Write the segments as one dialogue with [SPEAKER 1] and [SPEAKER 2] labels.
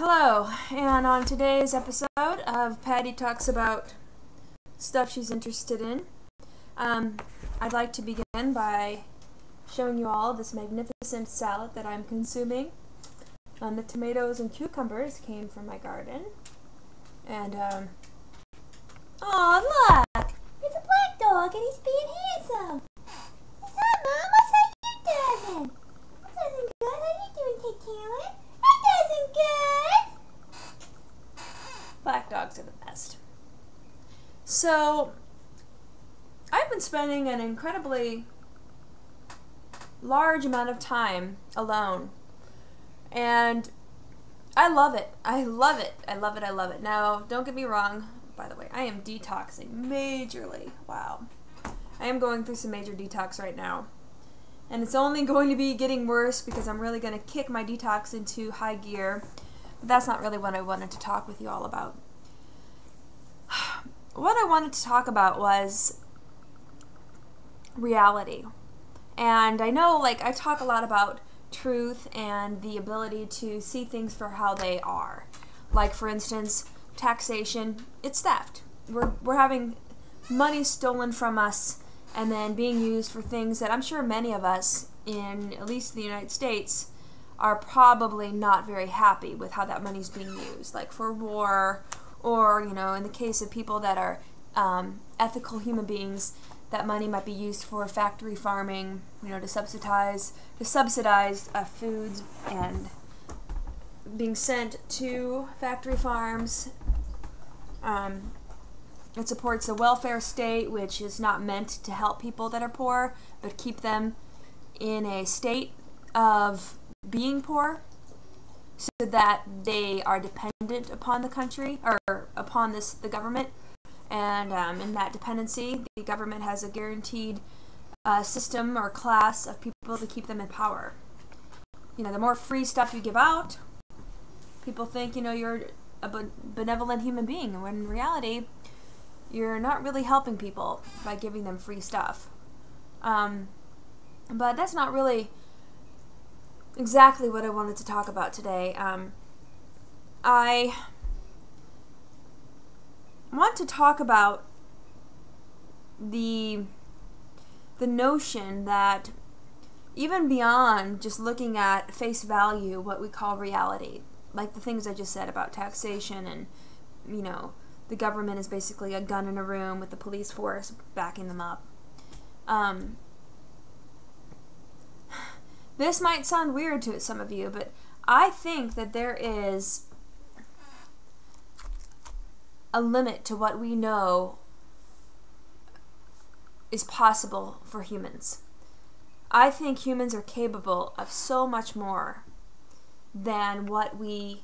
[SPEAKER 1] Hello, and on today's episode of Patty Talks About Stuff She's Interested in, I'd like to begin by showing you all this magnificent salad that I'm consuming. The tomatoes and cucumbers came from my garden, and oh look! It's a black dog and he's being handsome! Hi Mom, what's that you doing? That doesn't good, how you doing, Kate Taylor? That doesn't good! Black dogs are the best. So, I've been spending an incredibly large amount of time alone. And I love it. I love it. I love it. I love it. Now, don't get me wrong. By the way, I am detoxing majorly. Wow. I am going through some major detox right now. And it's only going to be getting worse because I'm really going to kick my detox into high gear. But that's not really what I wanted to talk with you all about. What I wanted to talk about was reality. And I know, I talk a lot about truth and the ability to see things for how they are. Like, for instance, taxation, it's theft. We're having money stolen from us and then being used for things that I'm sure many of us, in at least the United States, are probably not very happy with how that money's being used. Like for war, or, in the case of people that are ethical human beings, that money might be used for factory farming, to subsidize foods and being sent to factory farms. It supports the welfare state, which is not meant to help people that are poor, but keep them in a state of being poor so that they are dependent upon the country, or upon the government. And in that dependency, the government has a guaranteed system or class of people to keep them in power. The more free stuff you give out, people think, you're a benevolent human being, when in reality, you're not really helping people by giving them free stuff. But that's not really exactly what I wanted to talk about today. I want to talk about the notion that even beyond just looking at face value, what we call reality, like the things I just said about taxation and, the government is basically a gun in a room with the police force backing them up. This might sound weird to some of you, but I think that there is a limit to what we know is possible for humans. I think humans are capable of so much more than what we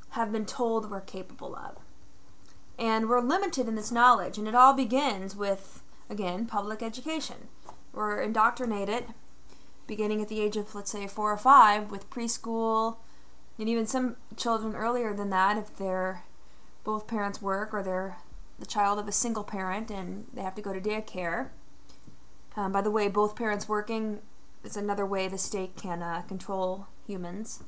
[SPEAKER 1] have been told we're capable of. And we're limited in this knowledge, and it all begins with, again, public education. We're indoctrinated, beginning at the age of, let's say, 4 or 5, with preschool, and even some children earlier than that, if both parents work, or they're the child of a single parent and they have to go to daycare. By the way, both parents working is another way the state can control humans.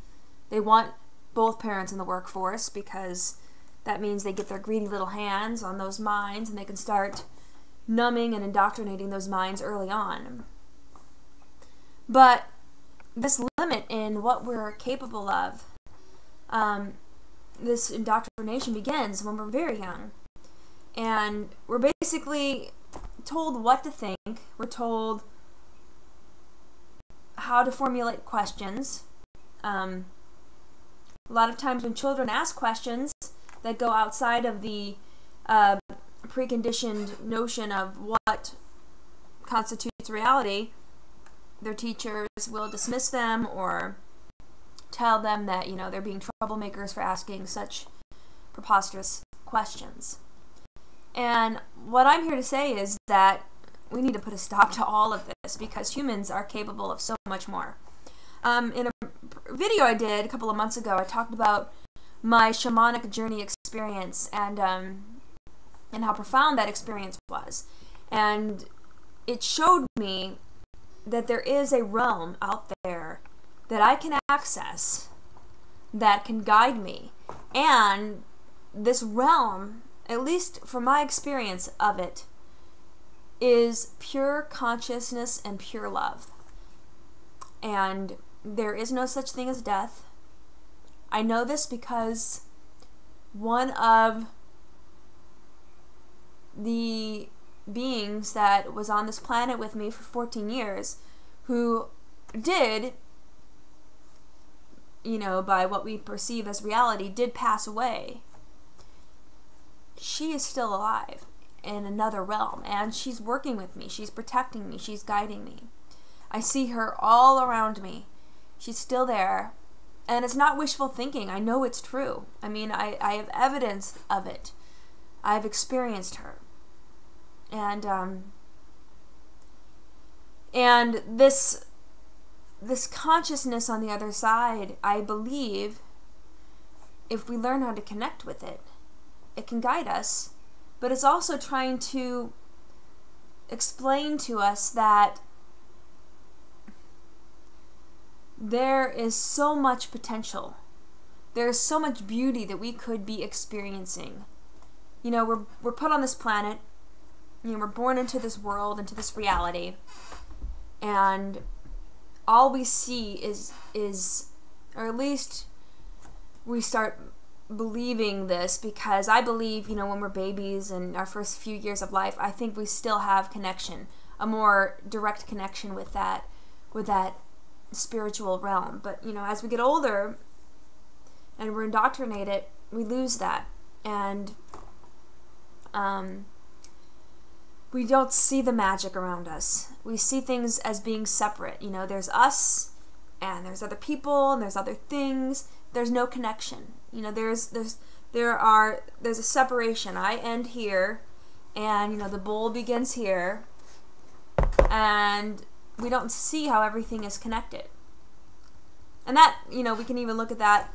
[SPEAKER 1] They want both parents in the workforce because that means they get their greedy little hands on those minds and they can start numbing and indoctrinating those minds early on. But this limit in what we're capable of, this indoctrination begins when we're very young. And we're basically told what to think. We're told how to formulate questions. A lot of times when children ask questions that go outside of the preconditioned notion of what constitutes reality, their teachers will dismiss them or tell them that, they're being troublemakers for asking such preposterous questions. And what I'm here to say is that we need to put a stop to all of this because humans are capable of so much more. In a video I did a couple of months ago, I talked about my shamanic journey experience and how profound that experience was. And it showed me that there is a realm out there that I can access that can guide me And this realm, at least from my experience of it, is pure consciousness and pure love. And there is no such thing as death. I know this because one of the beings that was on this planet with me for 14 years, who did, by what we perceive as reality, did pass away. She is still alive in another realm, and she's working with me. She's protecting me. She's guiding me. I see her all around me. She's still there. And it's not wishful thinking. I know it's true. I mean, I have evidence of it. I've experienced her. And this consciousness on the other side, I believe, if we learn how to connect with it, it can guide us. But it's also trying to explain to us that there is so much potential. There is so much beauty that we could be experiencing. We're put on this planet. We're born into this world, into this reality, and all we see is, or at least we start believing this, because I believe, when we're babies and our first few years of life, I think we still have connection, a more direct connection with that spiritual realm. But, as we get older and we're indoctrinated, we lose that. And, we don't see the magic around us. We see things as being separate. There's us, and there's other people, and there's other things. There's no connection. There's a separation. I end here, and the bowl begins here, and we don't see how everything is connected. And that, we can even look at that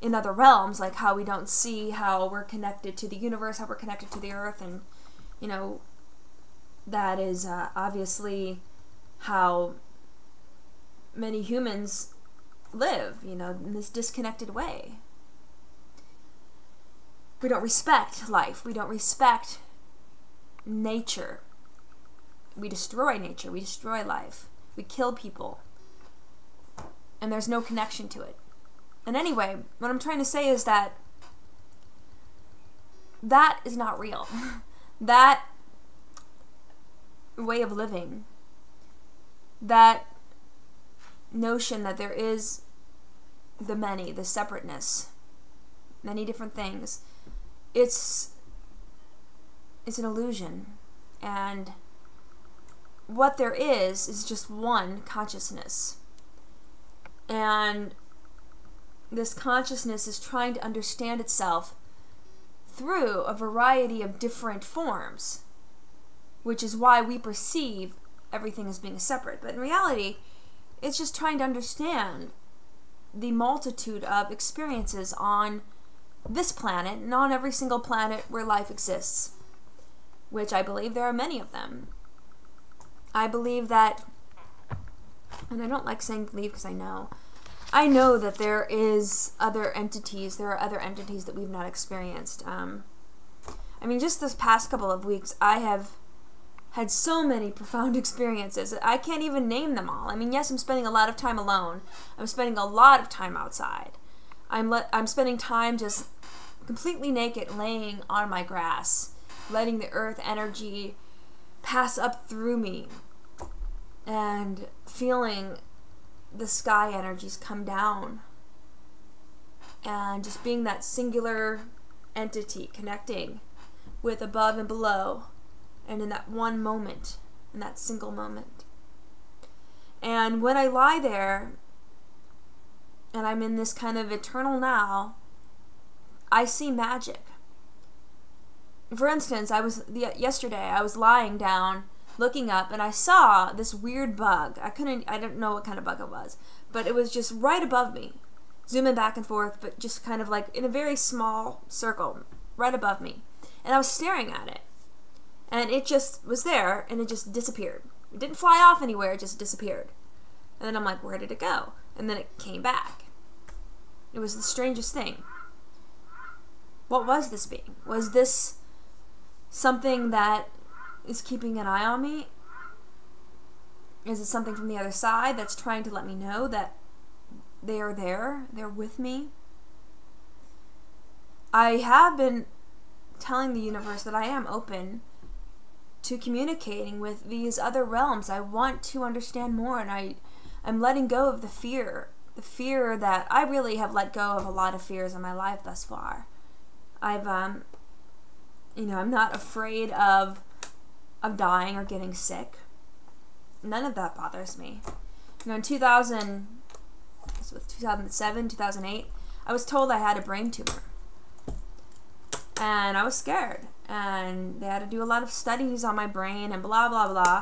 [SPEAKER 1] in other realms, like how we don't see how we're connected to the universe, how we're connected to the earth, and that is obviously how many humans live, in this disconnected way. We don't respect life. We don't respect nature. We destroy nature. We destroy life. We kill people. And there's no connection to it. And anyway, what I'm trying to say is that is not real. That way of living, that notion that there is the many, the separateness, many different things, it's an illusion. And what there is just one consciousness. And this consciousness is trying to understand itself through a variety of different forms, which is why we perceive everything as being separate. But in reality, it's just trying to understand the multitude of experiences on this planet and on every single planet where life exists, which I believe there are many of them. I believe that, and I don't like saying believe because I know that there are other entities that we've not experienced. Just this past couple of weeks, I have had so many profound experiences. I can't even name them all. Yes, I'm spending a lot of time alone. I'm spending a lot of time outside. I'm spending time just completely naked, laying on my grass, letting the earth energy pass up through me, and feeling the sky energies come down, and just being that singular entity connecting with above and below, and in that one moment, in that single moment. And when I lie there and I'm in this kind of eternal now, I see magic. For instance, yesterday I was lying down looking up, and I saw this weird bug. I didn't know what kind of bug it was, but it was just right above me, zooming back and forth, but just kind of like in a very small circle right above me. And I was staring at it, and it just was there, and it just disappeared. It didn't fly off anywhere, it just disappeared. And then I'm like, where did it go? And then it came back. It was the strangest thing. What was this being? Was this something that is keeping an eye on me? Is it something from the other side that's trying to let me know that they are there, they're with me? I have been telling the universe that I am open to communicating with these other realms. I want to understand more, and I'm letting go of the fear that I really have let go of a lot of fears in my life thus far. I'm not afraid of dying or getting sick. None of that bothers me. In 2007, 2008, I was told I had a brain tumor. And I was scared. And they had to do a lot of studies on my brain and blah, blah, blah.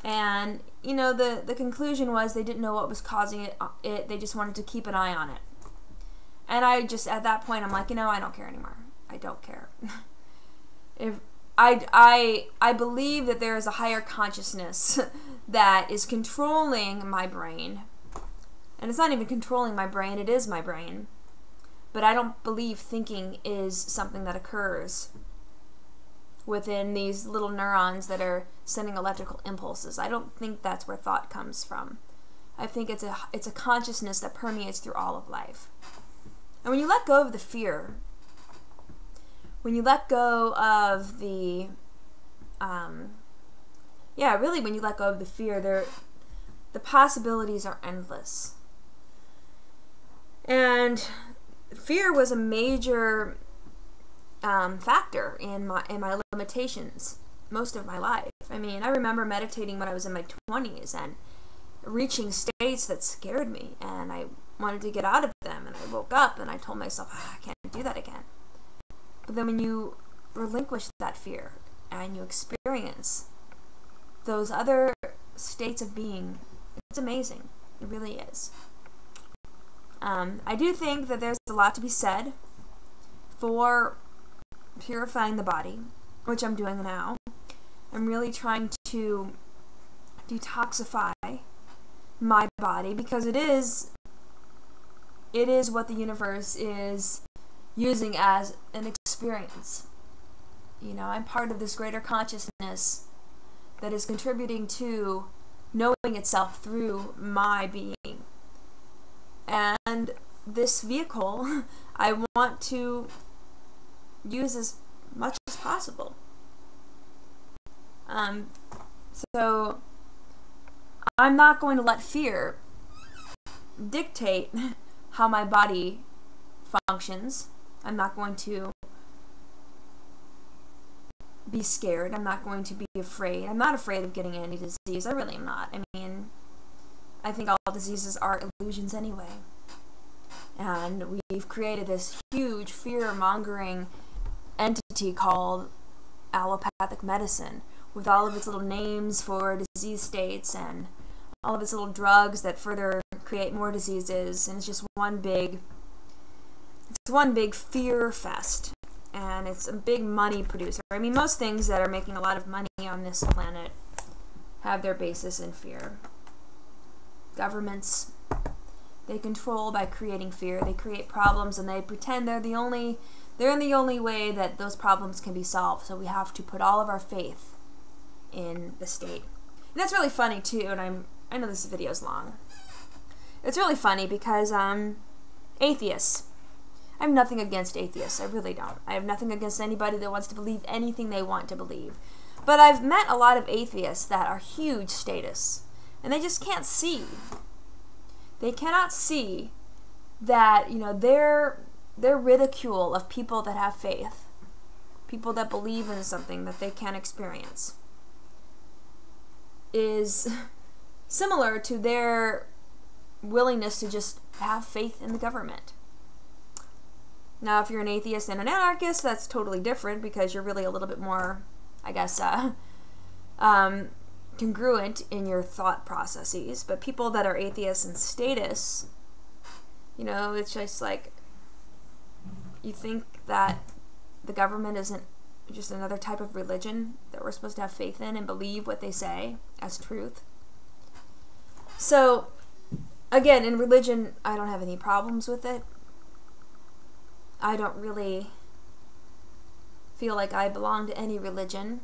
[SPEAKER 1] And, the conclusion was they didn't know what was causing it. They just wanted to keep an eye on it. And I just, at that point, I'm like, I don't care anymore. I don't care. If I believe that there is a higher consciousness that is controlling my brain. And it's not even controlling my brain, it is my brain. But I don't believe thinking is something that occurs within these little neurons that are sending electrical impulses. I don't think that's where thought comes from. I think it's a consciousness that permeates through all of life. And when you let go of the fear, when you let go of the, when you let go of the fear, the possibilities are endless. And fear was a major factor in my limitations most of my life. I mean, I remember meditating when I was in my 20s and reaching states that scared me, and I wanted to get out of them, and I woke up and I told myself, I can't do that again. But then when you relinquish that fear and you experience those other states of being, it's amazing. It really is. I do think that there's a lot to be said for purifying the body, which I'm doing now. I'm really trying to detoxify my body because it is what the universe is using as an experience. I'm part of this greater consciousness that is contributing to knowing itself through my being. And this vehicle, I want to use as much as possible. So I'm not going to let fear dictate how my body functions. I'm not going to be scared. I'm not going to be afraid. I'm not afraid of getting any disease. I really am not. I mean, I think all diseases are illusions anyway. And we've created this huge fear-mongering entity called allopathic medicine, with all of its little names for disease states and all of its little drugs that further create more diseases, and it's just one big fear fest, and it's a big money producer. I mean, most things that are making a lot of money on this planet have their basis in fear. Governments, they control by creating fear. They create problems and they pretend they're in the only way that those problems can be solved. So we have to put all of our faith in the state. And that's really funny too, and I know this video is long. It's really funny because atheists. I have nothing against atheists. I really don't. I have nothing against anybody that wants to believe anything they want to believe. But I've met a lot of atheists that are huge status, and they just can't see. They cannot see that, their ridicule of people that have faith, people that believe in something that they can't experience, is similar to their willingness to just have faith in the government. Now, if you're an atheist and an anarchist, that's totally different because you're really a little bit more, I guess, congruent in your thought processes. But people that are atheists and statists, it's just like, you think that the government isn't just another type of religion that we're supposed to have faith in and believe what they say as truth. So, again, in religion, I don't have any problems with it. I don't really feel like I belong to any religion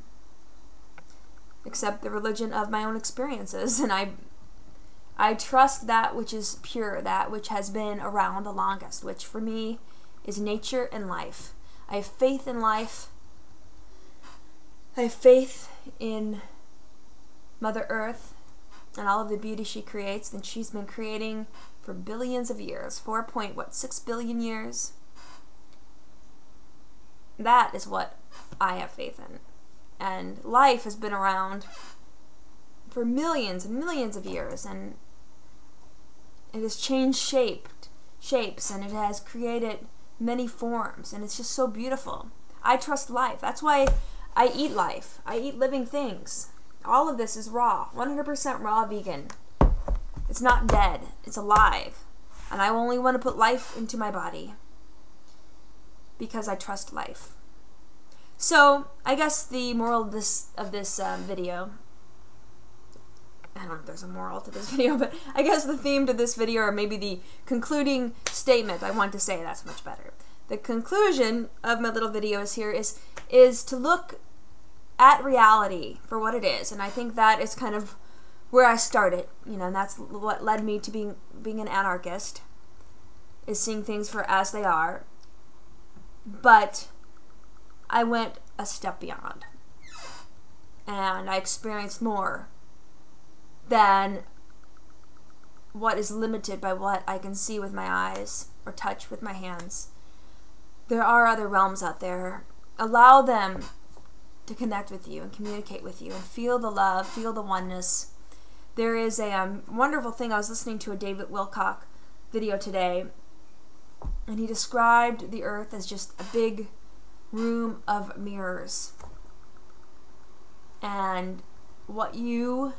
[SPEAKER 1] except the religion of my own experiences, and I trust that which is pure, that which has been around the longest, which for me is nature and life. I have faith in life. I have faith in Mother Earth and all of the beauty she creates, and she's been creating for billions of years, 6 billion years. That is what I have faith in. And life has been around for millions and millions of years, and it has changed shapes, and it has created many forms, and it's just so beautiful. I trust life. That's why I eat life. I eat living things. All of this is raw, 100% raw vegan. It's not dead. It's alive. And I only want to put life into my body because I trust life. So, I guess the moral of this video, I don't know if there's a moral to this video, but I guess the theme to this video, or maybe the concluding statement I want to say, that's much better. The conclusion of my little video is to look at reality for what it is, and I think that is kind of where I started, and that's what led me to being an anarchist, is seeing things for as they are. But I went a step beyond, and I experienced more than what is limited by what I can see with my eyes or touch with my hands. There are other realms out there. Allow them to connect with you and communicate with you and feel the love, feel the oneness. There is a wonderful thing. I was listening to a David Wilcock video today, and he described the earth as just a big room of mirrors. And what you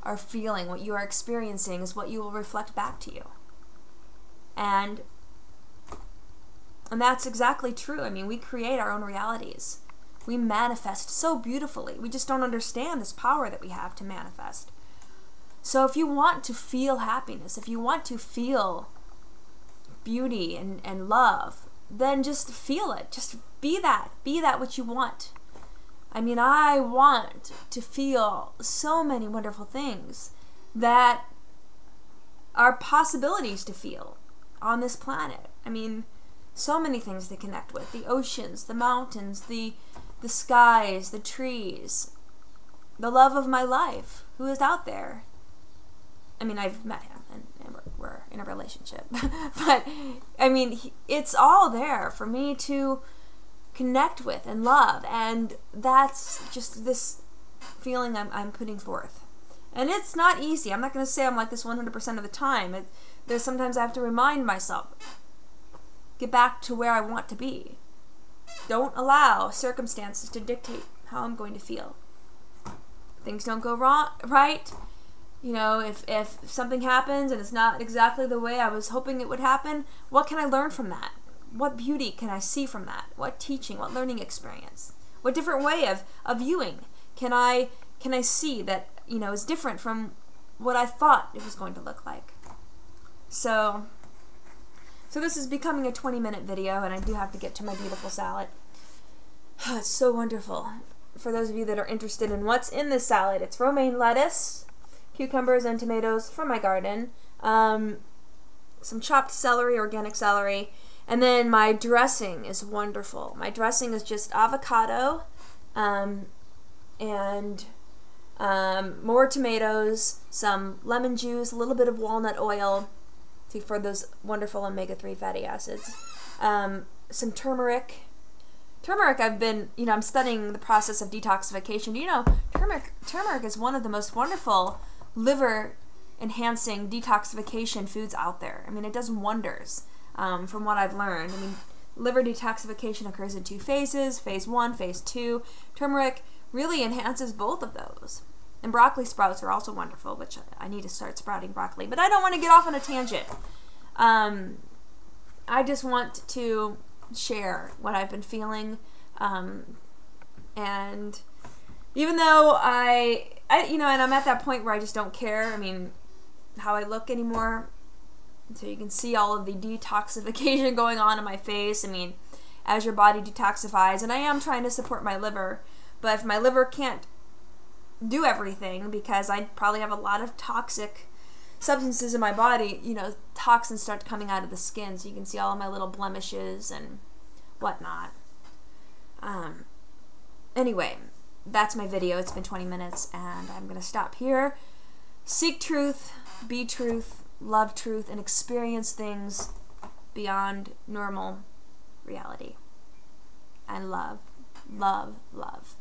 [SPEAKER 1] are feeling, what you are experiencing, is what you will reflect back to you. And that's exactly true. I mean, we create our own realities. We manifest so beautifully. We just don't understand this power that we have to manifest. So if you want to feel happiness, if you want to feel beauty and love, then just feel it. Just be that. Be that which you want. I mean, I want to feel so many wonderful things that are possibilities to feel on this planet. I mean, so many things to connect with. The oceans, the mountains, the skies, the trees, the love of my life, who is out there. I mean, I've met him, and we're in a relationship. But, I mean, it's all there for me to connect with and love, and that's just this feeling I'm putting forth. And it's not easy. I'm not going to say I'm like this 100% of the time. There's sometimes I have to remind myself, get back to where I want to be. Don't allow circumstances to dictate how I'm going to feel. Things don't go wrong, right? If something happens and it's not exactly the way I was hoping it would happen, what can I learn from that? What beauty can I see from that? What teaching, what learning experience? What different way of viewing can I see that, is different from what I thought it was going to look like? So this is becoming a 20-minute video, and I do have to get to my beautiful salad. It's so wonderful. For those of you that are interested in what's in this salad, it's romaine lettuce, cucumbers, and tomatoes from my garden, some chopped celery, organic celery, and then my dressing is wonderful. My dressing is just avocado, and more tomatoes, some lemon juice, a little bit of walnut oil, for those wonderful omega-3 fatty acids. Some turmeric. Turmeric, I'm studying the process of detoxification. Turmeric is one of the most wonderful liver-enhancing detoxification foods out there. I mean, it does wonders, from what I've learned. I mean, liver detoxification occurs in 2 phases, phase 1, phase 2. Turmeric really enhances both of those. And broccoli sprouts are also wonderful, which I need to start sprouting broccoli. But I don't want to get off on a tangent. I just want to share what I've been feeling. And even though and I'm at that point where I just don't care, I mean, how I look anymore. So you can see all of the detoxification going on in my face. I mean, as your body detoxifies. And I am trying to support my liver, but if my liver can't do everything, because I probably have a lot of toxic substances in my body, you know, toxins start coming out of the skin, so you can see all of my little blemishes and whatnot. Anyway, that's my video. It's been 20 minutes, and I'm going to stop here. Seek truth, be truth, love truth, and experience things beyond normal reality. And love, love, love.